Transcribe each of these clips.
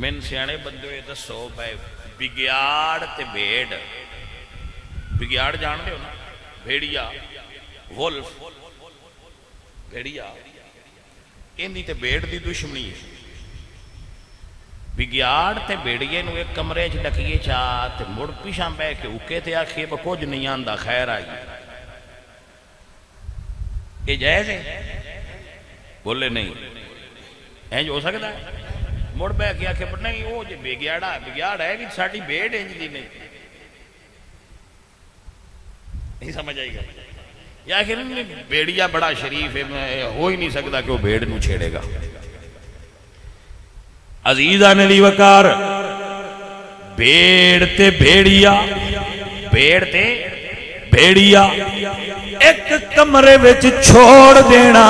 من سیانے بندے دسو بھائی بگیاڑ تے بھیڑ، بگیاڑ جان دے ہو نا، بھیڑیا وولف بھیڑیا اندی تے بھیڑ دی دشمنی ہے۔ بگیاڑ تے بھیڑیے نو ایک کمرے چ ڈکیے چاہ تے مڑ پیشاں بہ کے اوکے تے آکھیے کچھ نہیں آندا خیر آئی، یہ جائز ہے؟ بولے نہیں، اینج ہو سکتا ہے؟ مڑ بہ کے آکھے نہیں وہ جی بگیاڑا بگیاڑ ہے بھی ساڑی بھیڑ انج دی نہیں سمجھ آئی گا؟ یا کہ بھیڑیا بڑا شریف ہے، ہو ہی نہیں سکتا کہ وہ بھیڑ نو چھیڑے گا۔ عزیزان علی وقار، بھیڑ تے بھیڑیا، بھیڑ تے بھیڑیا ایک کمرے وچ چھوڑ دینا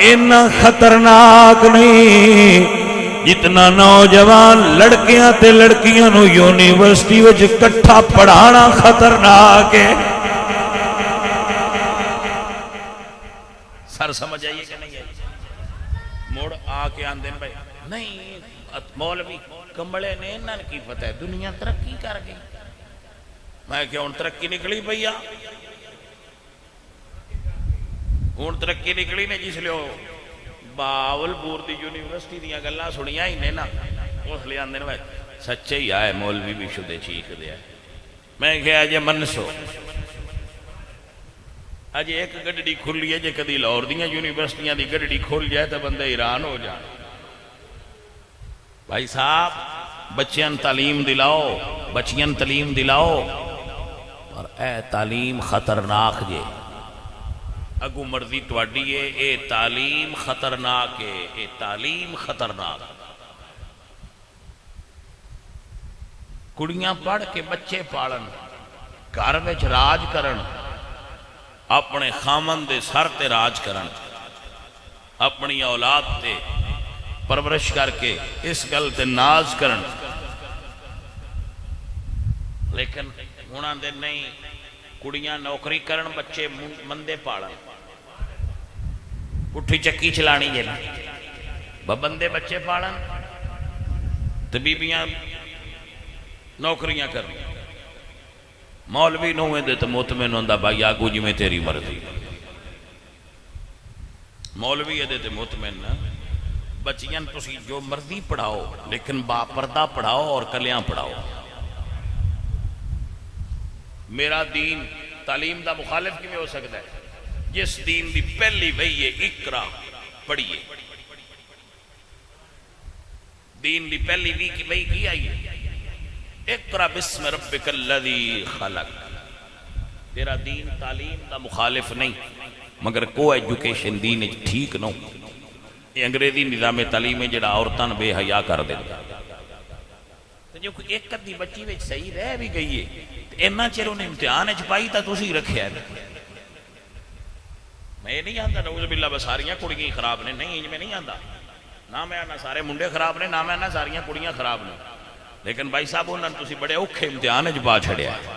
اینا خطرناک نہیں جتنا نوجوان لڑکیاں تے لڑکیاں نو یونیورسٹی وچ کٹھا پڑھانا خطرناک ہے۔ سر سمجھ آئیے کہ نہیں آئیے؟ موڑ آ کے آن دین بھائی نہیں مولوی کمبڑے نے انہاں کی پتہ ہے دنیا ترقی کر گئی۔ میں کہ ان ترقی نکلی بھئیا، ان ترقی نکلی نے جس لئے باول پور دی یونیورسٹی دیا گلہ سنیا ہی نے نا، اس لئے آن دین بھائی سچے ہی آئے مولوی بھی شدے چیخ دیا ہے۔ میں کہ آجے منسو آج ایک گڑڑی کھل لیے جے کدی لاہور دیاں یونیورسٹیاں دی گڑڑی کھل جائے تو بندے ایران ہو جائے۔ بھائی صاحب بچیاں تعلیم دلاؤ، بچیاں تعلیم دلاؤ، اور اے تعلیم خطرناک جے اگو مرضی توڑی ہے، اے تعلیم خطرناک ہے، اے تعلیم خطرناک۔ کڑیاں پڑھ کے بچے پاڑن، گھر وچ راج کرن، اپنے خامن دے سر تے راج کرن، اپنی اولاد تے پرورش کر کے اس گل تے ناز کرن، لیکن ہونا دے نہیں کڑیاں نوکری کرن بچے مندے پاڑن، اٹھی چکی چلانی جے بندے بچے پاڑن طبیبیاں نوکریاں کرن، مولوی نوے دے تو مطمئن ہوندہ بھائی آگو جی میں تیری مرضی، مولوی دے تو مطمئن بچیاں تسی جو مرضی پڑھاؤ لیکن با پردہ پڑھاؤ اور کلیاں پڑھاؤ۔ میرا دین تعلیم دا مخالف کی میں ہو سکتا ہے؟ جس دین دی پہلی وحی ہے اقرا پڑھئے، دین دی پہلی وحی کی آئی ہے اقرا بسم ربک الذی خلق۔ تیرا دین تعلیم دا مخالف نہیں مگر کو ایجوکیشن دین ٹھیک نو، یہ انگریزی نظام تعلیم ہے جڑا عورتاں بے حیا کر دے۔ جو ایک کدی بچی وچ صحیح رہ بھی گئی ہے اینا چیر انہیں امتحان پائی تا تسی رکھے ہے۔ میں نہیں آندا نعوذ باللہ بساریاں کڑیاں خراب نے، نہیں میں نہیں آندا، نہ میں آنا سارے منڈے خراب نے، نہ میں آنا ساریاں کڑیاں خراب نے، لیکن بھائی صاحب انہوں نے تسی بڑے اوکھے امتحان پا چھڑیا ہے۔